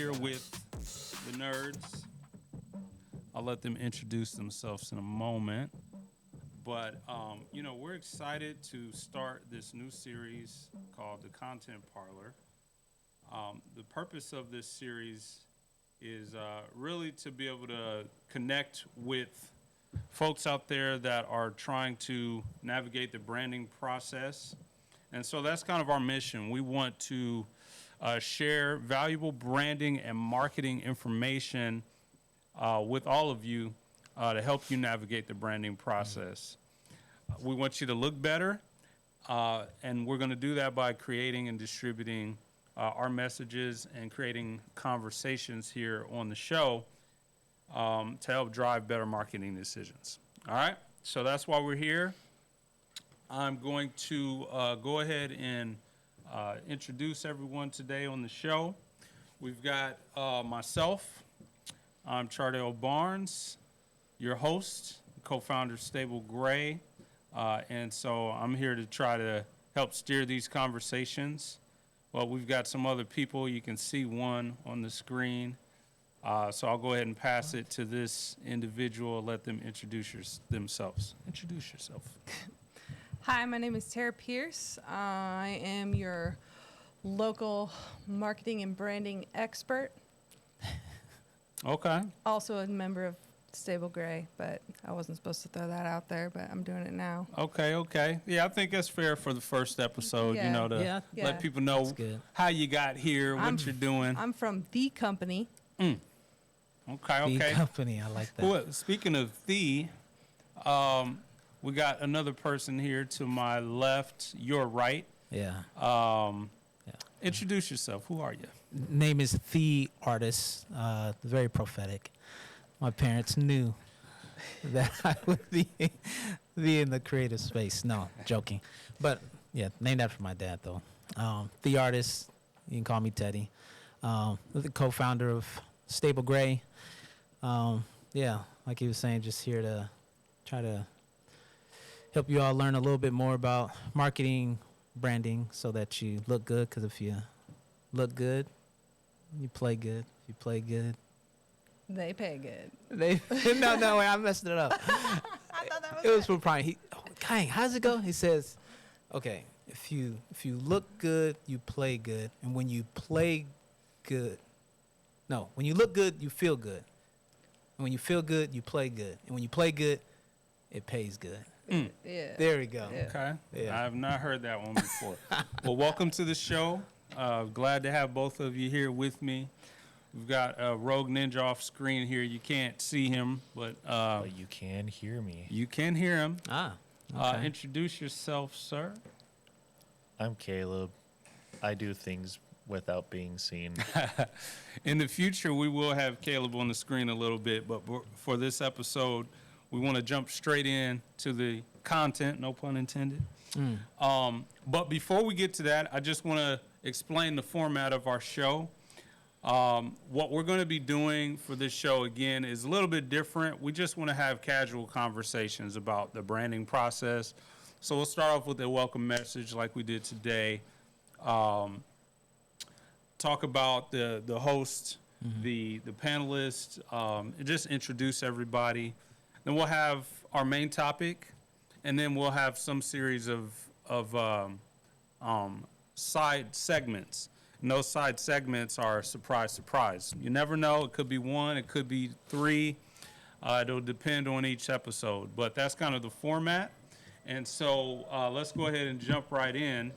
Here with the nerds. I'll let them introduce themselves in a moment. But, we're excited to start this new series called The Content Parlor. The purpose of this series is really to be able to connect with folks out there that are trying to navigate the branding process. And so that's kind of our mission. We want to share valuable branding and marketing information with all of you to help you navigate the branding process. We want you to look better, and we're going to do that by creating and distributing our messages and creating conversations here on the show to help drive better marketing decisions. All right, so that's why we're here. I'm going to go ahead and introduce everyone today on the show. We've got myself. I'm Chardell Barnes, your host, co-founder of Stable Gray. And so I'm here to try to help steer these conversations. Well, we've got some other people. You can see one on the screen. So I'll go ahead and pass it to this individual, let them introduce themselves. Introduce yourself. Hi, my name is Tara Pierce. I am your local marketing and branding expert. Okay. Also a member of Stable Gray, but I wasn't supposed to throw that out there, but I'm doing it now. Okay. Yeah, I think that's fair for the first episode, Yeah. to let people know how you got here, what you're doing. I'm from The Company. Okay. The Company, I like that. Well, speaking of we got another person here to my left, your right. Yeah. Introduce yourself. Who are you? Name is The Artist. Very prophetic. My parents knew that I would be in the creative space. No, joking. But yeah, named after my dad though. The Artist. You can call me Teddy. The co-founder of Stable Gray. Like he was saying, just here to try to help you all learn a little bit more about marketing, branding, so that you look good. Because if you look good, you play good. If you play good, They pay good. No, wait, I messed it up. I thought that was It was from Brian. Dang, how's it go? He says, okay, if you look good, you play good. And when you play good, when you look good, you feel good. And when you feel good, you play good. And when you play good, it pays good. Yeah. There we go. Yeah. Okay. Yeah. I have not heard that one before. Well, welcome to the show. Glad to have both of you here with me. We've got Rogue Ninja off screen here. You can't see him, but you can hear me. you can hear him. Okay. Introduce yourself, sir. I'm Caleb. I do things without being seen. In the future, we will have Caleb on the screen a little bit, but for this episode, we want to jump straight in to the content, no pun intended. But before we get to that, I just want to explain the format of our show. What we're going to be doing for this show, again, is a little bit different. We just want to have casual conversations about the branding process. So we'll start off with a welcome message like we did today. Talk about the host, the panelists, just introduce everybody. Then we'll have our main topic, and then we'll have some series of side segments. And those side segments are surprise. You never know. It could be one. It could be three. It'll depend on each episode. But that's kind of the format. And so let's go ahead and jump right in.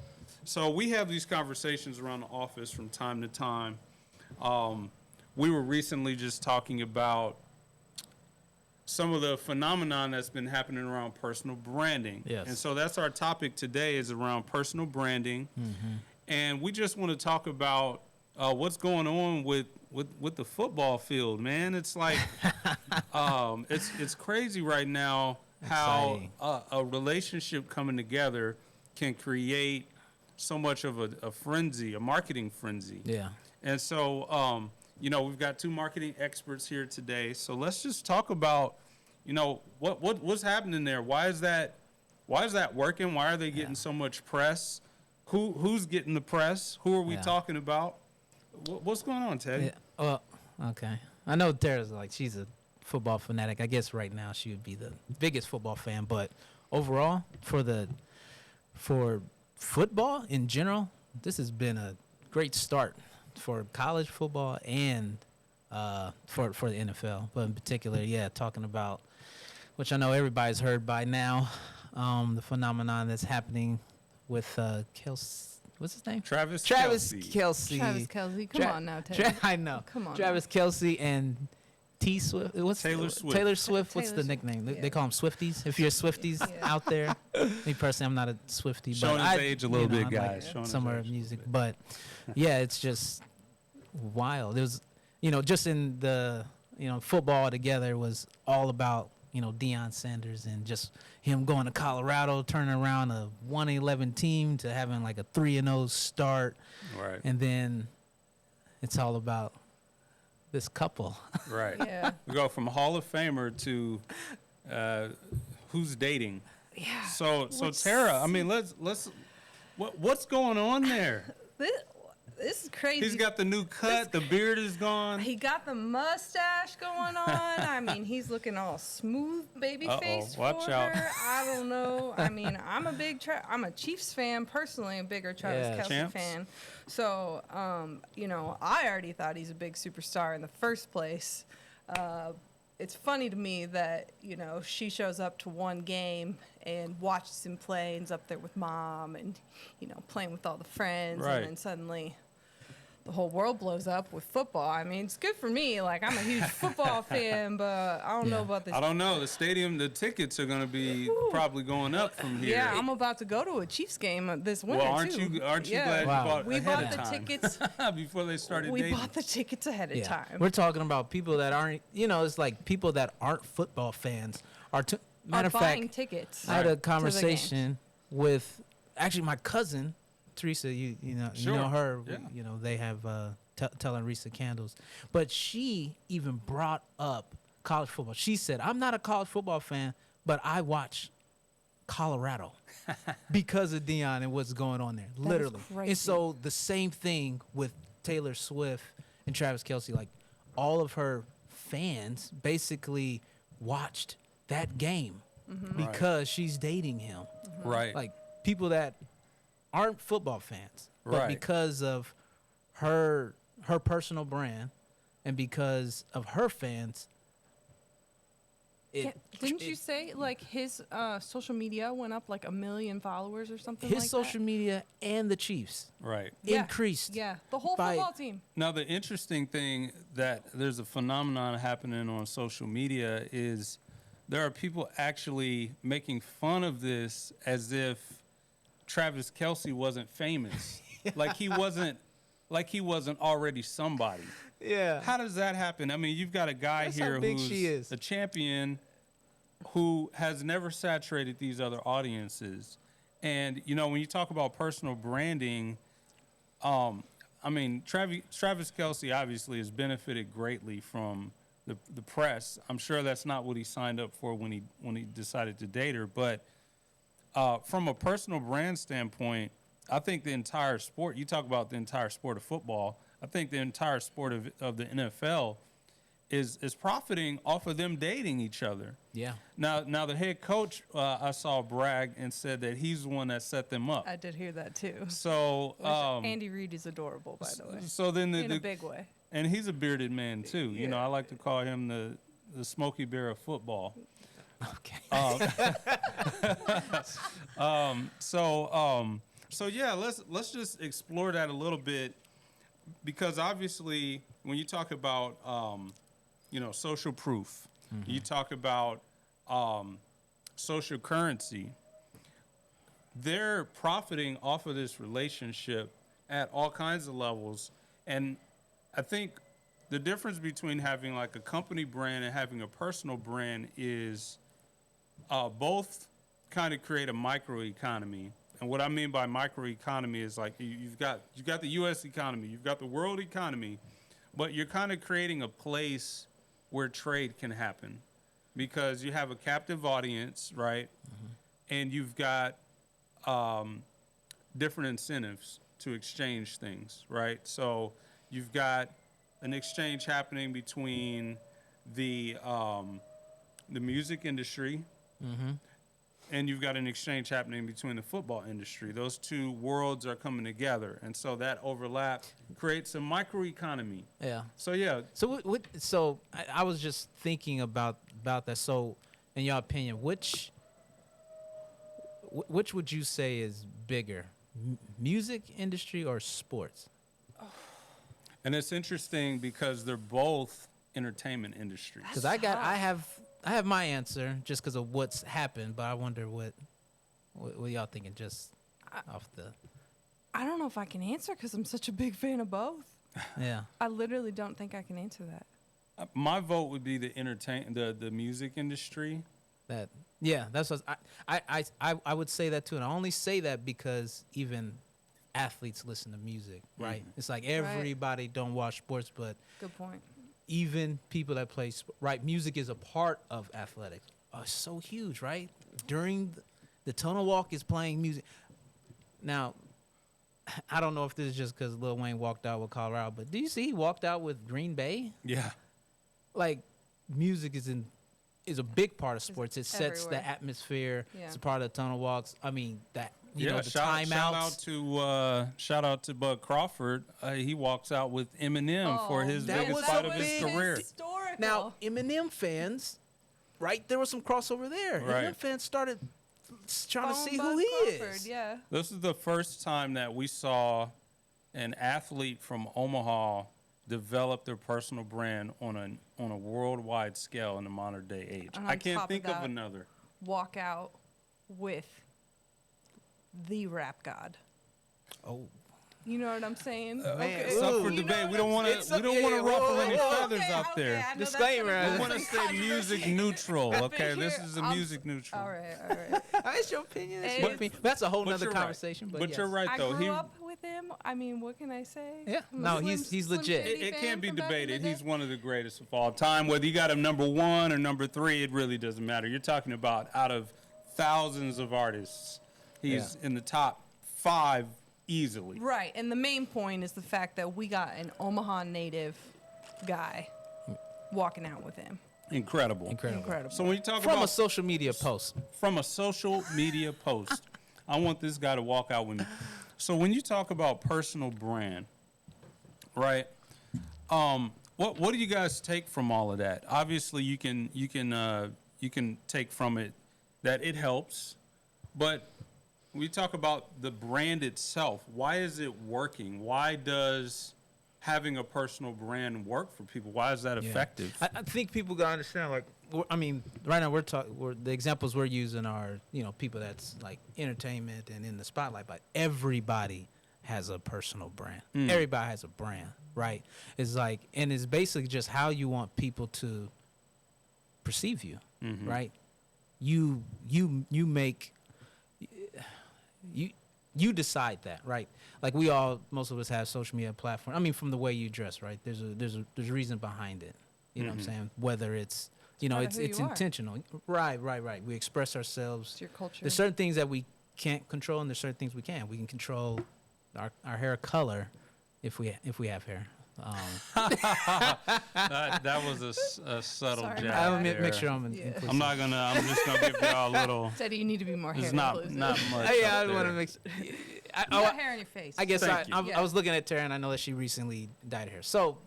So we have these conversations around the office from time to time. We were recently just talking about some of the phenomenon that's been happening around personal branding. Yes. And so that's our topic today, is around personal branding. And we just want to talk about what's going on with the football field, man. It's like it's crazy right now how a relationship coming together can create so much of a frenzy, a marketing frenzy. Yeah. And so we've got two marketing experts here today. So let's just talk about what's happening there. Why is that working? Why are they getting so much press? Who's getting the press? Who are we talking about? What's going on, Teddy? Oh, okay. I know Tara's like she's a football fanatic. I guess right now she would be the biggest football fan, but overall for football in general, this has been a great start for college football and for the NFL. But in particular, yeah, talking about which I know everybody's heard by now, the phenomenon that's happening with Kelce. What's his name? Travis Travis Kelce. Kelce. Travis Kelce, come on now, Taylor. I know. Come on. Travis Kelce and T Swift. What's Taylor Swift. Taylor Swift. What's Taylor the Swift, nickname? yeah. They call them Swifties. If you're Swifties Yeah. out there, me personally, I'm not a Swiftie, Showing but his I, age a little bit, I guys. Like Showing his some of age her a little music, bit. but yeah, it's just wild. It was, just in the football together was all about Deion Sanders and just him going to Colorado, turning around a 1-11 team to having like a 3-0 start, Right. and then it's all about this couple. Right. Yeah. We go from Hall of Famer to who's dating. Yeah. So Which- Tara, I mean, let's what's going on there? This is crazy. He's got the new cut. The beard is gone. He got the mustache going on. I mean, he's looking all smooth, baby face. Watch for out. her. I don't know. I mean, I'm a Chiefs fan personally, a bigger Travis Yeah. Kelce Champs. fan. So, I already thought he's a big superstar in the first place. It's funny to me that she shows up to one game and watches him play and's up there with mom and playing with all the friends, Right. and then suddenly the whole world blows up with football. I mean, it's good for me. Like, I'm a huge football fan, but I don't know Yeah. about this. I don't know. The tickets are going to be probably going up from here. Yeah, I'm about to go to a Chiefs game this winter well, aren't too. you glad Yeah. you Wow. bought We ahead bought of the time tickets. before they started We dating? bought the tickets ahead of time. We're talking about people that aren't, it's like people that aren't football fans are. Matter Are of buying fact, tickets. I had a games. conversation with actually my cousin Teresa. You know Sure. her. Yeah. They have telling Risa candles, but she even brought up college football. She said, "I'm not a college football fan, but I watch Colorado because of Deion and what's going on there, is literally." crazy. And so the same thing with Taylor Swift and Travis Kelce. Like all of her fans basically watched that game because she's dating him. Right. Like people that aren't football fans, but Right. because of her personal brand and because of her fans, Yeah, didn't you say like his social media went up like 1 million followers or something his like social media and the Chiefs Right. Yeah. increased? Yeah, the whole by- football team. Now, the interesting thing that there's a phenomenon happening on social media is there are people actually making fun of this as if Travis Kelce wasn't famous, like he wasn't already somebody. Yeah. How does that happen? I mean, you've got a guy That's how here big who's she is. a champion who has never saturated these other audiences. And, when you talk about personal branding, I mean, Travis Kelce obviously has benefited greatly from the press. I'm sure that's not what he signed up for when he decided to date her. But from a personal brand standpoint, I think the entire sport, you talk about the entire sport of football, I think the entire sport of the NFL is profiting off of them dating each other. Yeah. Now the head coach I saw brag and said that he's the one that set them up. I did hear that too. So Which Andy Reid is adorable, by the way, so then in a big way. and he's a bearded man too. Yeah. I like to call him the Smokey Bear of football. Okay. So yeah, let's just explore that a little bit, because obviously when you talk about social proof, you talk about social currency, they're profiting off of this relationship at all kinds of levels. And I think the difference between having like a company brand and having a personal brand is both kind of create a microeconomy. And what I mean by microeconomy is like you've got the U.S. economy, you've got the world economy, but you're kind of creating a place where trade can happen because you have a captive audience, right? And you've got different incentives to exchange things, right? So you've got an exchange happening between the music industry, and you've got an exchange happening between the football industry. Those two worlds are coming together, and so that overlap creates a microeconomy. Yeah. So yeah, So I was just thinking about that. So, in your opinion, which would you say is bigger, music industry or sports? and it's interesting because they're both entertainment industries. Because I have my answer just because of what's happened, but I wonder what y'all thinking just off the. I don't know if I can answer because I'm such a big fan of both. Yeah. I literally don't think I can answer that. My vote would be the music industry. That yeah, that's what I would say that too, and I only say that because even athletes listen to music, right? It's like everybody don't watch sports, but Good point. even people that play right, music is a part of athletics. Oh, it's so huge, right? During the tunnel walk is playing music. Now, I don't know if this is just because Lil Wayne walked out with Colorado, but do you see he walked out with Green Bay? Yeah. Like, music is a big part of sports. It sets everywhere. the atmosphere. Yeah. It's a part of the tunnel walks. I mean, that you know, the shout timeouts. out to Bud Crawford. He walks out with Eminem for his that biggest was fight a of his big- career. Historical. Now, Eminem fans, right? There was some crossover there. Right. Eminem fans started trying to Phone see Bud who he Crawford, is. Yeah. This is the first time that we saw an athlete from Omaha develop their personal brand on a worldwide scale in the modern day age. And I on can't top of think of that- another. Walk out with the rap god. Oh, You know what I'm saying? Man, It's up for Ooh. debate. We don't want to. It's We up- don't yeah, want to yeah, whoa, ruffle whoa, any whoa. feathers out there. I know that's Disclaimer. gonna We cause want to some stay controversy. music neutral. But Okay, this here, is a I'm- music neutral. All right. that's your opinion. That's, It's- your opinion. That's a whole But nother you're right. conversation. But yes. you're right I though. grew up with him. I mean, what can I say? Yeah. I'm a No, Slim- he's Slim legit. Shady It fan can't be from back in the debated. day. He's one of the greatest of all time. Whether you got him number 1 or number 3, it really doesn't matter. You're talking about out of thousands of artists, he's in the top 5 easily. Right, and the main point is the fact that we got an Omaha native guy walking out with him. Incredible. Incredible. So when you talk From about a social media post. from a social media post, I want this guy to walk out with me. So when you talk about personal brand, right? What do you guys take from all of that? Obviously, you can take from it that it helps, but we talk about the brand itself. Why is it working? Why does having a personal brand work for people? Why is that Yeah. effective? I think people gotta understand. Like, I mean, right now we're talking. The examples we're using are, people that's like entertainment and in the spotlight. But everybody has a personal brand. Everybody has a brand, right? It's like, and it's basically just how you want people to perceive you, right? You make. You decide that, right? Like most of us have social media platform. I mean, from the way you dress, right? There's a reason behind it. You know what I'm saying? Whether it's part of it's who you are. intentional. Right. We express ourselves. It's your culture. There's certain things that we can't control, and there's certain things we can. We can control our hair color if we have hair. That was a subtle Sorry, jab. I will there. make sure I'm Yeah. inclusive. I'm just gonna give y'all a little. Said you need to be more hair It's not inclusive. much. Yeah, I up want to there. make. You got hair on your face. I guess Thank you. I was looking at Tara, and I know that she recently dyed her hair, so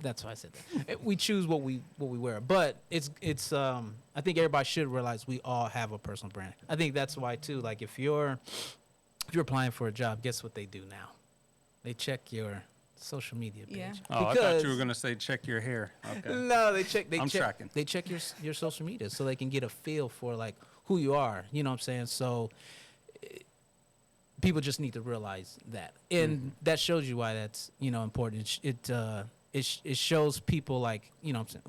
that's why I said that. We choose what we wear, but it's I think everybody should realize we all have a personal brand. I think that's why too. Like if you're applying for a job, guess what they do now? They check your social media page. Yeah. Oh, I thought Because- you were gonna say check your hair. Okay. No, they check. I'm tracking. They check your social media so they can get a feel for like who you are. You know what I'm saying? So people just need to realize that, and that shows you why that's important. It shows people like what I'm saying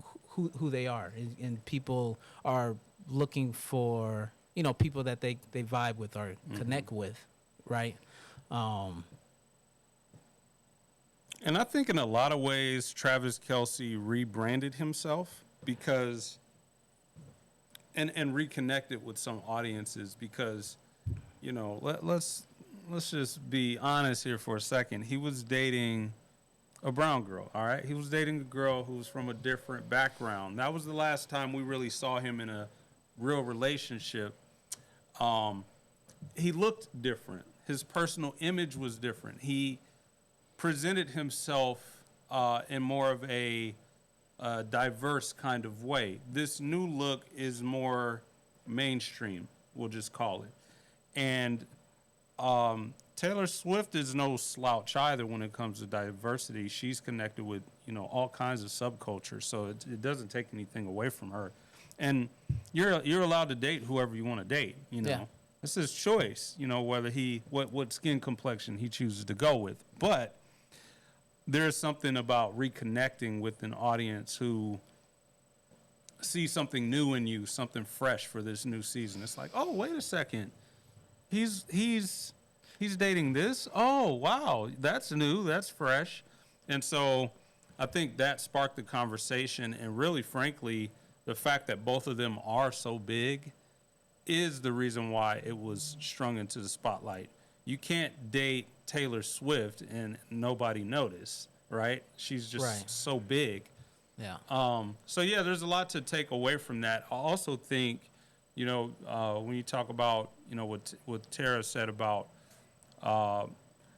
who they are, and people are looking for people that they vibe with or connect with, right? And I think in a lot of ways, Travis Kelce rebranded himself because, and reconnected with some audiences because, let's just be honest here for a second. He was dating A brown girl, all right? He was dating a girl who was from a different background. That was the last time we really saw him in a real relationship. He looked different. His personal image was different. He presented himself in more of a diverse kind of way. This new look is more mainstream, we'll just call it. And Taylor Swift is no slouch either when it comes to diversity. She's connected with, all kinds of subcultures, so it doesn't take anything away from her. And you're allowed to date whoever you want to date, Yeah. It's his choice, whether what skin complexion he chooses to go with. But there's something about reconnecting with an audience who sees something new in you, something fresh for this new season. It's like, oh, wait a second. He's dating this? Oh, wow. That's new. That's fresh. And so I think that sparked the conversation. And really, frankly, the fact that both of them are so big is the reason why it was strung into the spotlight. You can't date Taylor Swift and nobody notice, right? She's just Right. so big. Yeah. So yeah, there's a lot to take away from that. I also think, when you talk about, what Tara said about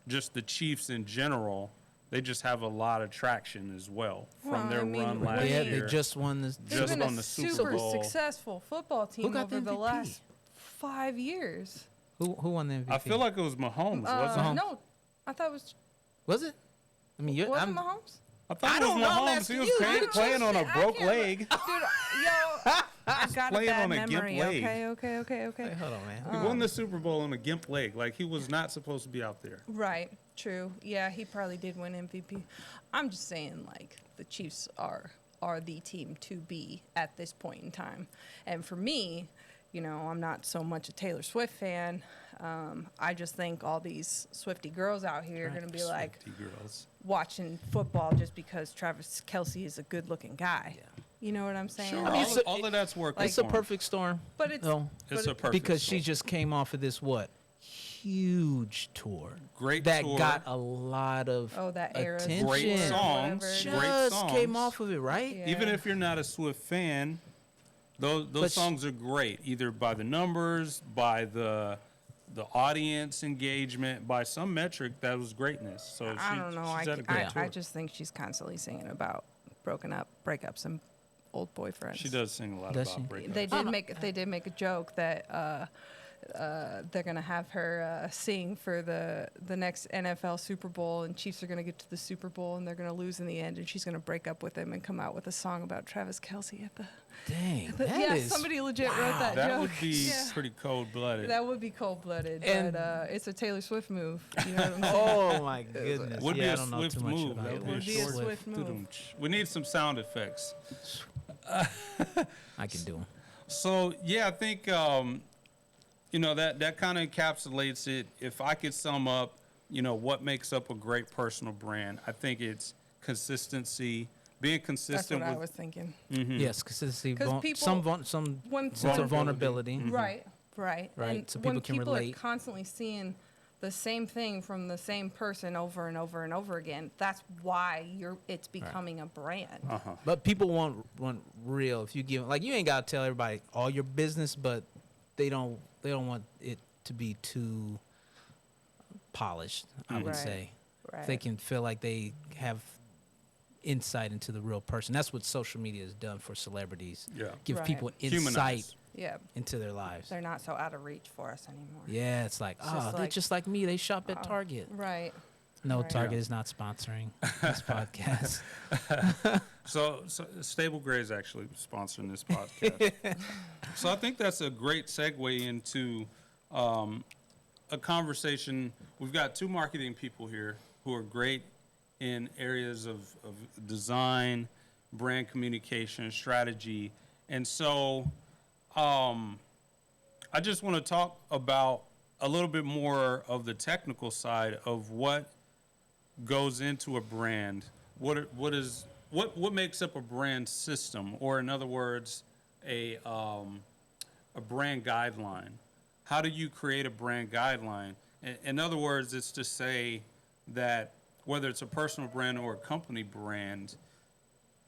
just the Chiefs in general, they just have a lot of traction as well from Well, their I mean, run when last Yeah, year. they just won this. They've just been on a the Super super Bowl. successful football team got over the the MVP? last 5 years. Who won the MVP? I feel like it was Mahomes, wasn't it? No, I thought it was. Was it? I mean, Was it Mahomes? I thought I it don't was know, I'm Mahomes. He asking was you. playing on a I broke can't- leg. Dude, I got a playing bad on a gimp memory. leg. Okay. Wait, hold on, man. He won the Super Bowl on a gimp leg. Like, he was not supposed to be out there. Right. True. Yeah, he probably did win MVP. I'm just saying, like, the Chiefs are the team to be at this point in time. And for me, I'm not so much a Taylor Swift fan. I just think all these Swifty girls out here are going to be like Swiftie girls. watching football just because Travis Kelce is a good-looking guy. You know what I'm saying? Sure, I mean, all of that's working. It's a for him. perfect storm. But it's No, It's but a perfect because storm. she just came off of this huge tour Great that tour. got a lot of that era attention. Great tour, songs. whatever it Great is. Just came songs. off of it, right? Yeah. Even if you're not a Swift fan, those But songs are great, either by the numbers, by the audience engagement, by some metric. That was greatness. So I don't know. she's had a great I tour. just think she's constantly singing about breakups, and old boyfriends. She does sing a lot Does about she? breakups. They did make a joke that they're gonna have her sing for the next NFL Super Bowl, and Chiefs are gonna get to the Super Bowl and they're gonna lose in the end, and she's gonna break up with him and come out with a song about Travis Kelce at the. Dang, But that yeah, is- somebody legit wrote that That joke. would be Yeah. pretty cold-blooded. That would be cold-blooded, And- but it's a Taylor Swift move. You know what I'm saying? Oh my goodness! Would yeah, be I a don't know Swift too much move. about That that. would be a Swift move. Tudum-ch. We need some sound effects. I can do them. So yeah, I think that kind of encapsulates it. If I could sum up, what makes up a great personal brand, I think it's consistency, being That's consistent what I with was thinking. Yes, because people- some When sense of Vulnerability. vulnerability. Right. Right, And so when people can people relate. are constantly seeing the same thing from the same person over and over and over again, that's why it's becoming a brand. But people want real. If you give you ain't gotta tell everybody all your business, but they don't want it to be too polished. I would Right. say Right. they can feel like they have insight into the real person. That's what social media has done for celebrities. Yeah. Give Right. people insight Humanize. Yeah. into their lives. They're not so out of reach for us anymore. Yeah, it's like, just they're like- just like me. They shop at Target. Right. No, Right. Target is not sponsoring this podcast. So Stable Gray is actually sponsoring this podcast. So I think that's a great segue into a conversation. We've got two marketing people here who are great in areas of design, brand communication, strategy. And so I just want to talk about a little bit more of the technical side of what goes into a brand. What makes up a brand system, or in other words, a brand guideline? How do you create a brand guideline? In other words, it's to say that whether it's a personal brand or a company brand,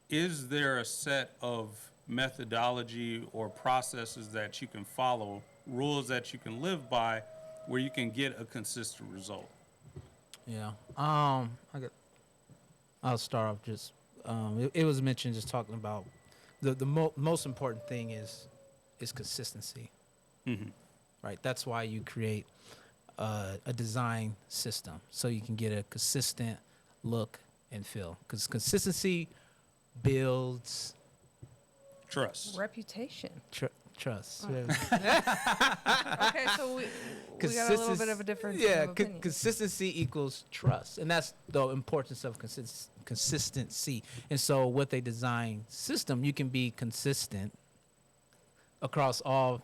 is there a set of methodology or processes that you can follow, rules that you can live by, where you can get a consistent result? Yeah. I'll start off just. It was mentioned just talking about the most important thing is consistency. Mm-hmm. Right. That's why you create a design system so you can get a consistent look and feel. Because consistency builds Trust. Reputation. trust. Okay, so we got a little bit of a difference. Yeah, of opinion. consistency equals trust, and that's the importance of consistency. And so, with a design system, you can be consistent across all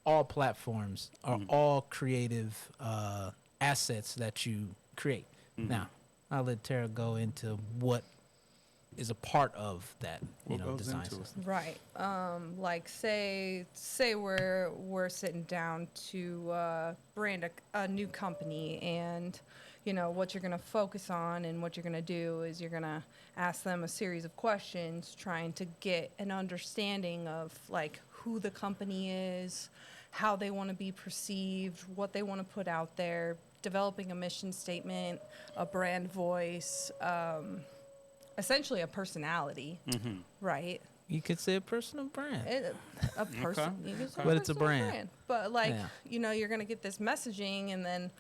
platforms or all creative assets that you create. Mm-hmm. Now, I'll let Tara go into what is a part of that, What goes design into it? system. Right. Like say we're sitting down to brand a new company, and what you're gonna focus on and what you're gonna do is you're gonna ask them a series of questions, trying to get an understanding of like who the company is, how they want to be perceived, what they want to put out there, developing a mission statement, a brand voice. Essentially a personality, right? You could say a personal brand. A person, you could say But it's a personal brand. But like, Yeah. you're gonna get this messaging, and then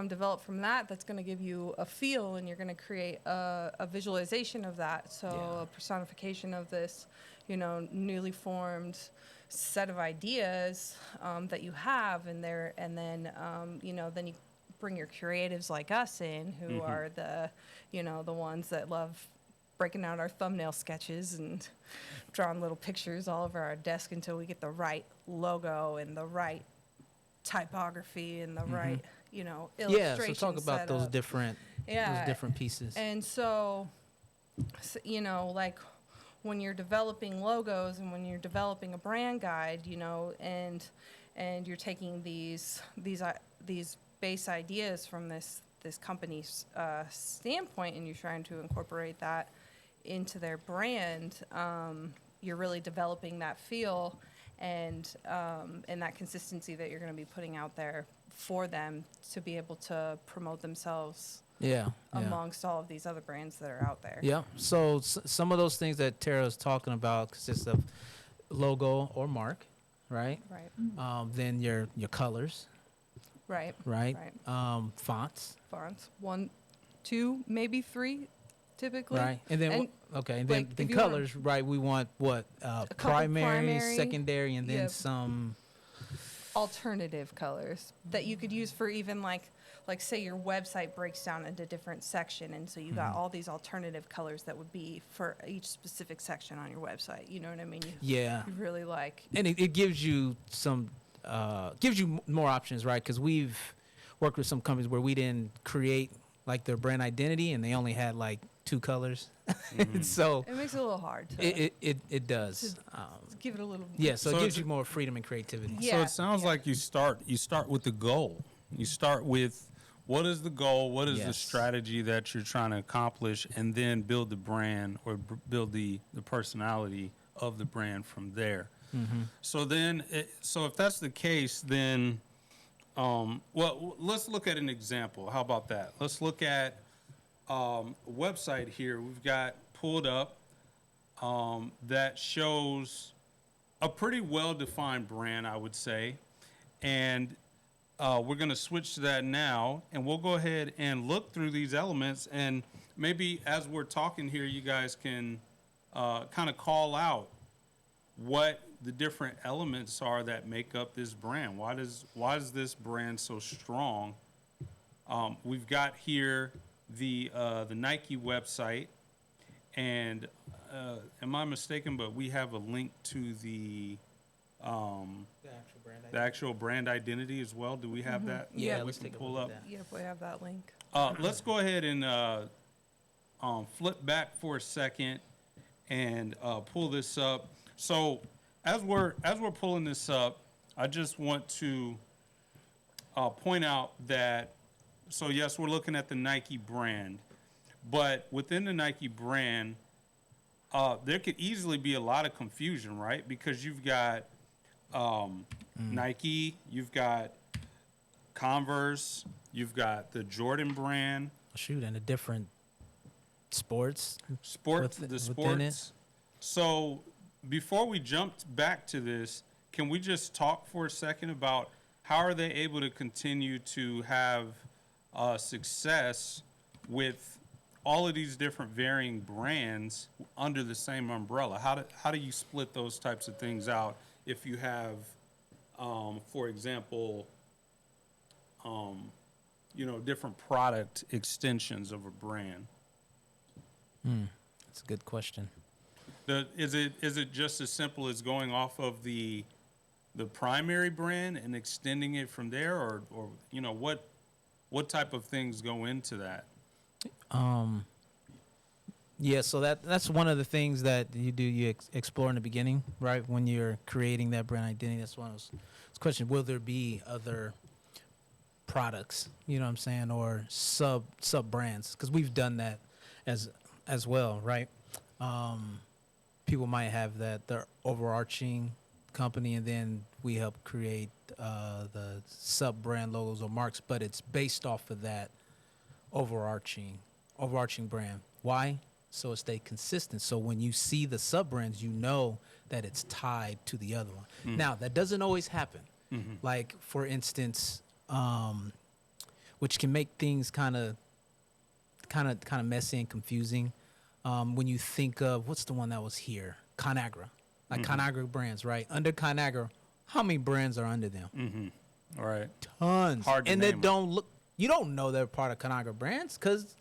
develop from that, that's gonna give you a feel, and you're gonna create a visualization of that. So Yeah. a personification of this, newly formed set of ideas that you have, and then then you bring your creatives like us in, who are the ones that love breaking out our thumbnail sketches and drawing little pictures all over our desk until we get the right logo and the right typography and the right illustration. Yeah, so talk about those setup. different pieces. And so like when you're developing logos and when you're developing a brand guide, and you're taking these base ideas from this company's standpoint, and you're trying to incorporate that into their brand, you're really developing that feel and that consistency that you're going to be putting out there for them to be able to promote themselves amongst all of these other brands that are out there. Yeah. So some of those things that Tara is talking about consist of logo or mark, right? Right. Then your colors, Right. right? Right. Fonts, Fonts. 1, 2, maybe 3, typically. right? And then And, then like, then if you wanna- colors, right? We want what couple primary, primary, secondary, and then yep. some. Alternative colors that you could use for even like say your website breaks down into different section, and so you got all these alternative colors that would be for each specific section on your website. You know what I mean? Yeah. You really like. And it gives you some more options, right? Because we've worked with some companies where we didn't create like their brand identity, and they only had like 2 colors. So It makes it a little hard to it does. give it a little. Yeah, so So it gives it's- you more freedom and creativity. So Yeah, it sounds like you start with the goal. You start with what is the goal, what is the Yes. strategy that you're trying to accomplish, and then build the brand or build the personality of the brand from there. So then, so if that's the case, then, well, let's look at an example. How about that? Let's look at a website here we've got pulled up that shows a pretty well-defined brand, I would say, and we're going to switch to that now, and we'll go ahead and look through these elements, and maybe as we're talking here, you guys can kind of call out what the different elements are that make up this brand. Why is this brand so strong? We've got here the Nike website, and am I mistaken? But we have a link to the actual brand identity as well. Do we have that? Yeah, we let's can take a pull look up. at that. Yep, we have that link. Let's go ahead and flip back for a second and pull this up. So as we're pulling this up, I just want to point out that so yes, we're looking at the Nike brand, but within the Nike brand, there could easily be a lot of confusion, right? Because you've got Nike, you've got Converse, you've got the Jordan brand, Shoot, and the different sports sports, with- the within it. sports. So before we jump back to this, can we just talk for a second about how are they able to continue to have success with all of these different varying brands under the same umbrella? How do you split those types of things out if you have, for example, different product extensions of a brand? That's a good question. Is it just as simple as going off of the primary brand and extending it from there, or what type of things go into that? Yeah, so that's one of the things that you explore in the beginning, right? When you're creating that brand identity, that's one of those questions. Will there be other products, you know what I'm saying, or sub brands? Because we've done that as well, right? People might have their overarching company, and then we help create the sub brand logos or marks, but it's based off of that overarching brand. Why? So it stay consistent. So when you see the sub brands, you know that it's tied to the other one. Now that doesn't always happen. Like for instance, which can make things kind of messy and confusing. When you think of what's the one that was here, ConAgra, like ConAgra brands, right? Under ConAgra, how many brands are under them? All right. Tons. Hard to and they name 'em. don't look. You don't know they're part of ConAgra brands because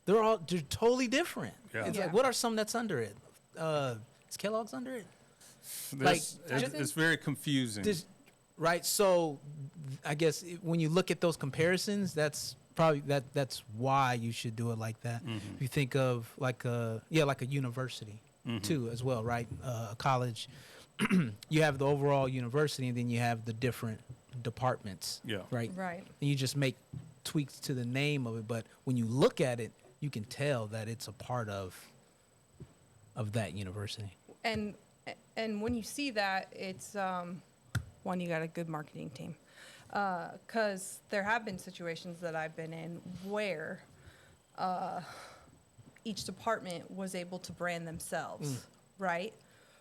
they're totally different. Yeah. It's Yeah. like, what are some that's under it? Is Kellogg's under it? It's very confusing. Right. So, I guess when you look at those comparisons, that's probably that's why you should do it like that. If you think of like a university too as well, right? A college, you have the overall university, and then you have the different departments. Yeah. Right. Right. And you just make tweaks to the name of it, but when you look at it, you can tell that it's a part of that university. And when you see that, it's one, you got a good marketing team, because there have been situations that I've been in where each department was able to brand themselves, right?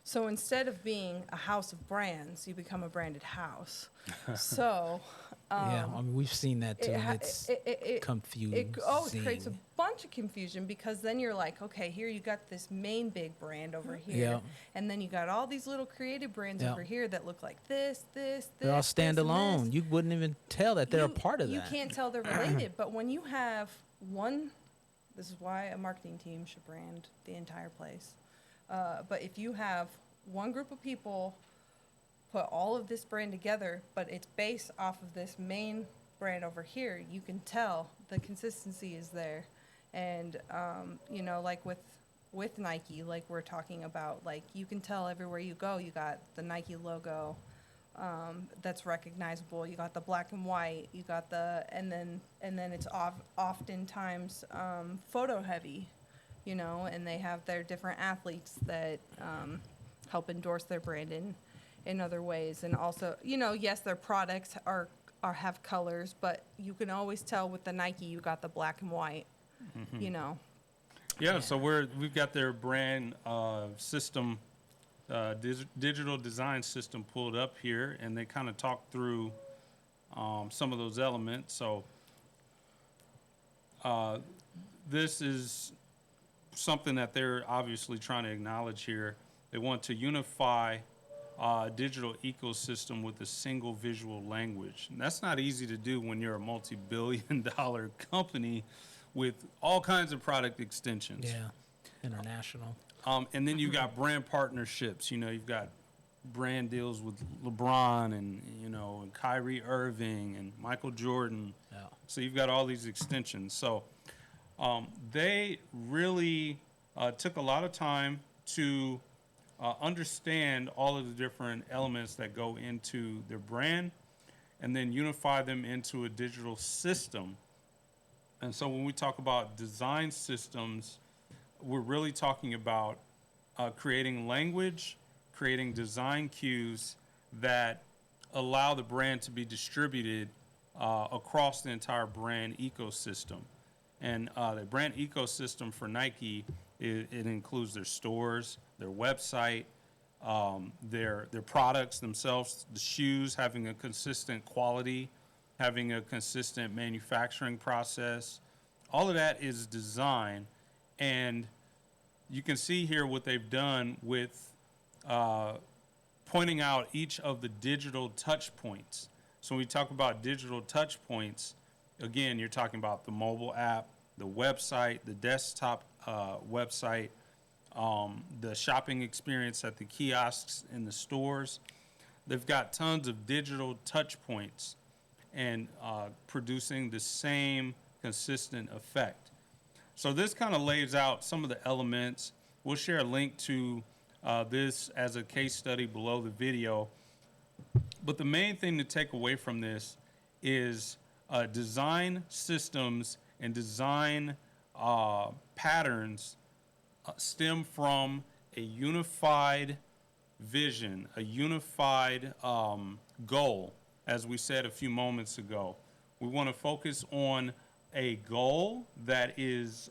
So instead of being a house of brands, you become a branded house. So Yeah, I mean, we've seen that too, and it's confusing. it creates a bunch of confusion, because then you're like, okay, here you got this main big brand over here, Yeah. and then you got all these little creative brands Yeah. over here that look like this. They're all this, and standalone. this. You wouldn't even tell that they're a You- part of that. You can't tell they're related, but when you have one, this is why a marketing team should brand the entire place. But if you have one group of people put all of this brand together, but it's based off of this main brand over here, you can tell the consistency is there. And, like with Nike, like we're talking about, like you can tell everywhere you go, you got the Nike logo that's recognizable. You got the black and white. You got and then it's oftentimes photo heavy, and they have their different athletes that help endorse their brand in other ways. And also, yes, their products have colors, but you can always tell with the Nike, you got the black and white, Yeah, so we've got their brand system, digital design system pulled up here, and they kind of talk through some of those elements. So this is something that they're obviously trying to acknowledge here. They want to unify digital ecosystem with a single visual language. And that's not easy to do when you're a multi-billion-dollar company with all kinds of product extensions. Yeah, international. And then you've got brand partnerships. You've got brand deals with LeBron and Kyrie Irving and Michael Jordan. Yeah. So you've got all these extensions. So they really took a lot of time to understand all of the different elements that go into their brand, and then unify them into a digital system And so when we talk about design systems, we're really talking about creating language, creating design cues that allow the brand to be distributed across the entire brand ecosystem. And the brand ecosystem for Nike, it includes their stores, their website, their products themselves, the shoes, having a consistent quality, having a consistent manufacturing process. All of that is design. And you can see here what they've done with pointing out each of the digital touch points. So when we talk about digital touch points, again, you're talking about the mobile app, the website, the desktop website, the shopping experience at the kiosks in the stores. They've got tons of digital touch points and producing the same consistent effect. So this kind of lays out some of the elements. We'll share a link to this as a case study below the video. But the main thing to take away from this is design systems and design patterns stem from a unified vision, a unified goal, as we said a few moments ago. We want to focus on a goal that is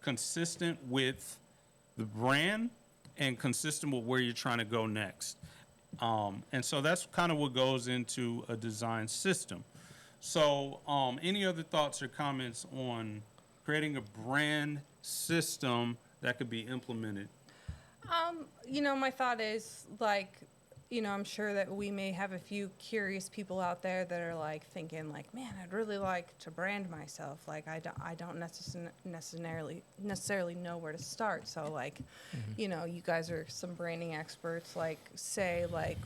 consistent with the brand and consistent with where you're trying to go next. And so that's kind of what goes into a design system. So any other thoughts or comments on creating a brand system that could be implemented? My thought is like, I'm sure that we may have a few curious people out there that are like thinking like, man, I'd really like to brand myself. Like I don't necessarily know where to start. So like, you guys are some branding experts. Like say like,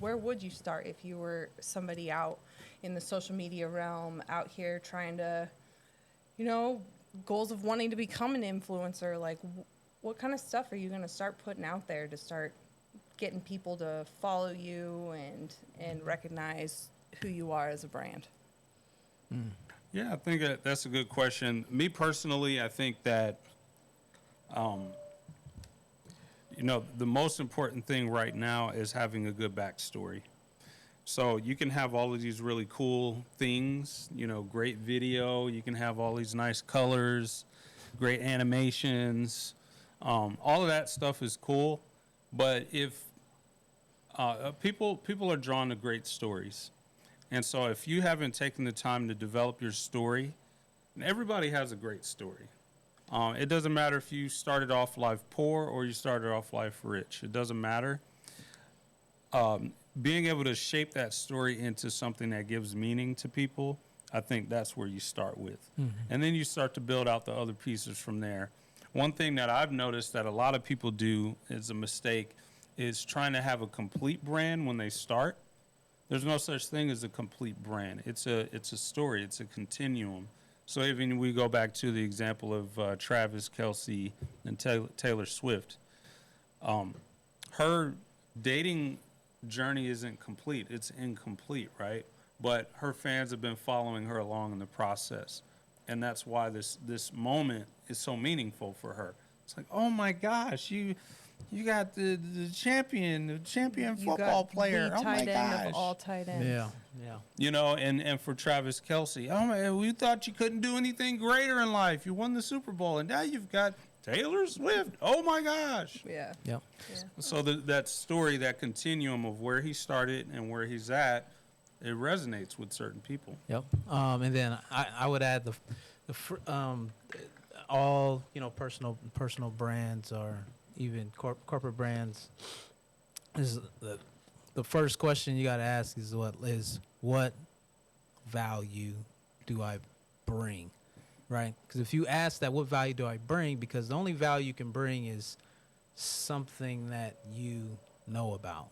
where would you start if you were somebody out in the social media realm out here trying to, goals of wanting to become an influencer? Like what kind of stuff are you going to start putting out there to start getting people to follow you and recognize who you are as a brand? Yeah, I think that's a good question. Me personally, I think that, the most important thing right now is having a good backstory. So you can have all of these really cool things, great video. You can have all these nice colors, great animations. All of that stuff is cool. But if people are drawn to great stories. And so if you haven't taken the time to develop your story, and everybody has a great story. It doesn't matter if you started off life poor or you started off life rich. It doesn't matter. Being able to shape that story into something that gives meaning to people, I think that's where you start with. And then you start to build out the other pieces from there. One thing that I've noticed that a lot of people do is a mistake is trying to have a complete brand when they start. There's no such thing as a complete brand. It's a story. It's a continuum. So even we go back to the example of Travis Kelce and Taylor Swift. Her dating journey isn't complete. It's incomplete, right? But her fans have been following her along in the process. And that's why this moment is so meaningful for her. It's like, oh my gosh, you got the champion football player. Oh my tight end gosh. of all tight ends. Yeah. And for Travis Kelce, oh man, we thought you couldn't do anything greater in life. You won the Super Bowl, and now you've got Taylor Swift. Oh my gosh. Yeah. Yep. So that story, that continuum of where he started and where he's at, it resonates with certain people. Yep. And then I would add all personal brands or even corporate brands. Is the first question you got to ask is what value do I bring, right? Because if you ask that, what value do I bring? Because the only value you can bring is something that you know about,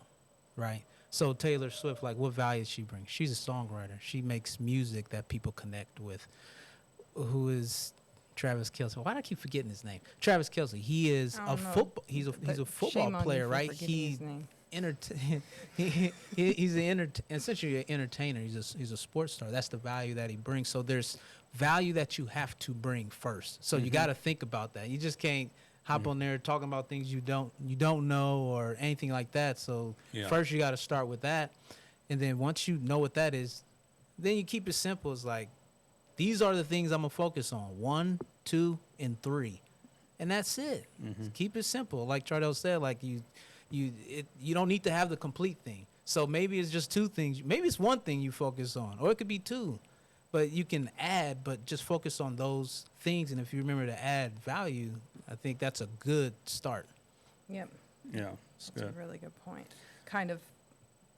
right? So Taylor Swift, like, what value does she bring? She's a songwriter. She makes music that people connect with. Who is Travis Kelce? Why do I keep forgetting his name? Travis Kelce. He is a football. He's a football player, right? He's essentially an entertainer. He's a sports star. That's the value that he brings. So there's value that you have to bring first. So you got to think about that. You just can't hop on there talking about things you don't know or anything like that. So Yeah. first you got to start with that, and then once you know what that is, then you keep it simple. It's like, these are the things I'm gonna focus on: 1, 2, and 3, and that's it. Keep it simple. Like Chardell said, like you don't need to have the complete thing. So maybe it's just 2 things. Maybe it's 1 thing you focus on, or it could be 2. But you can add, but just focus on those things. And if you remember to add value, I think that's a good start. Yep. Yeah, it's That's good. a really good point. Kind of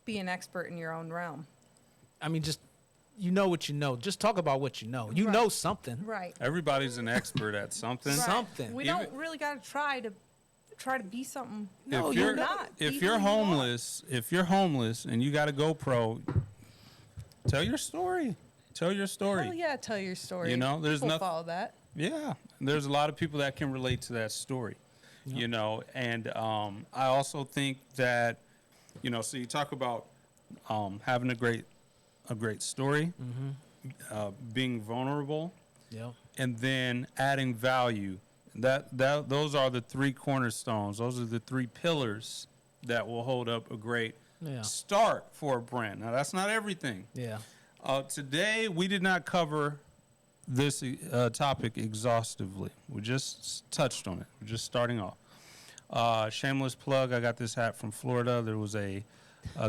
be an expert in your own realm. I mean, just, you know what you know. Just talk about what you know. You Right. know something. Right. Everybody's an expert at something. Right. Something. We Even- don't really got to try to be something. No, if you're you're not. if Be you're who you are. homeless and you got a GoPro, tell your story. Tell your story. Hell yeah, tell your story. You know, there's People nothing- follow that. Yeah, there's a lot of people that can relate to that story, you know, and I also think that, you know, so you talk about having a great story, being vulnerable, Yep. and then adding value. That those are the 3 cornerstones. Those are the 3 pillars that will hold up a great Yeah. start for a brand. Now, that's not everything. Yeah. Today, we did not cover this topic exhaustively. We just touched on it. We're just starting off. Shameless plug, I got this hat from Florida. There was a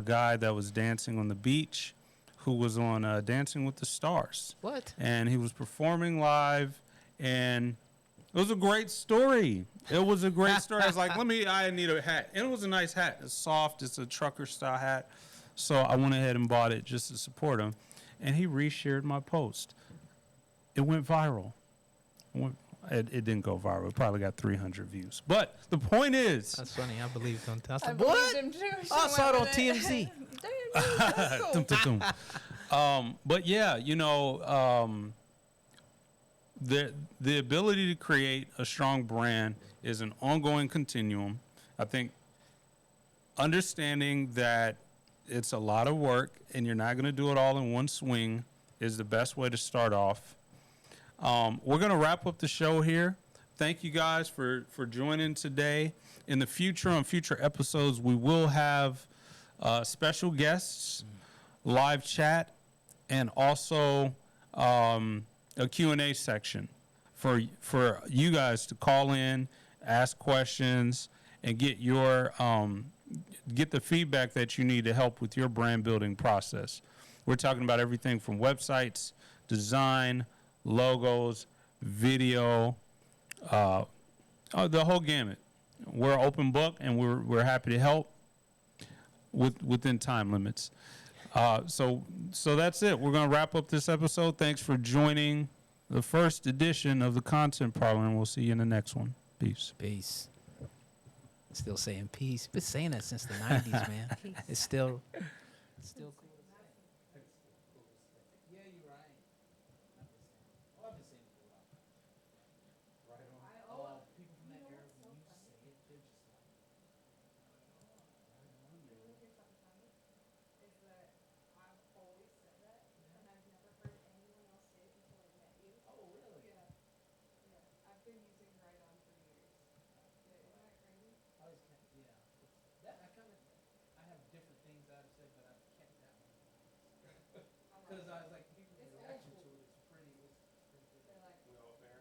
guy that was dancing on the beach who was on Dancing with the Stars. What? And he was performing live, and it was a great story. It was a great story. I was like, I need a hat. And it was a nice hat. It's soft. It's a trucker style hat. So I went ahead and bought it just to support him. And he reshared my post. It went viral. It didn't go viral. It probably got 300 views. But the point is, That's funny. I believe him. I was I like, believed what? him too. She I saw it went on with TMZ. Damn, that's cool. Dum, dum, dum. But yeah, you know, the ability to create a strong brand is an ongoing continuum. I think understanding that it's a lot of work and you're not going to do it all in one swing is the best way to start off. We're going to wrap up the show here. Thank you guys for joining today. In the future, on future episodes, we will have special guests, live chat, and also a Q&A section for you guys to call in, ask questions, and get your get the feedback that you need to help with your brand building process. We're talking about everything from websites, design, logos, video, the whole gamut. We're an open book, and we're happy to help within time limits. So that's it. We're going to wrap up this episode. Thanks for joining the first edition of the Content Parlor, and we'll see you in the next one. Peace. Peace. Still saying peace. Been saying that since the 90s, man. It's still cool. Yeah, you're right. I've been saying it for a while. Right on. People from that era, when you say it, they're just like, Is that I've always said that, and I've never heard anyone else say it until I met you. oh, really? Yeah. Yeah. I've been using right on for years. Yeah, isn't that crazy? I always kept, yeah. That I have different things I would say, but I've kept that one. Because I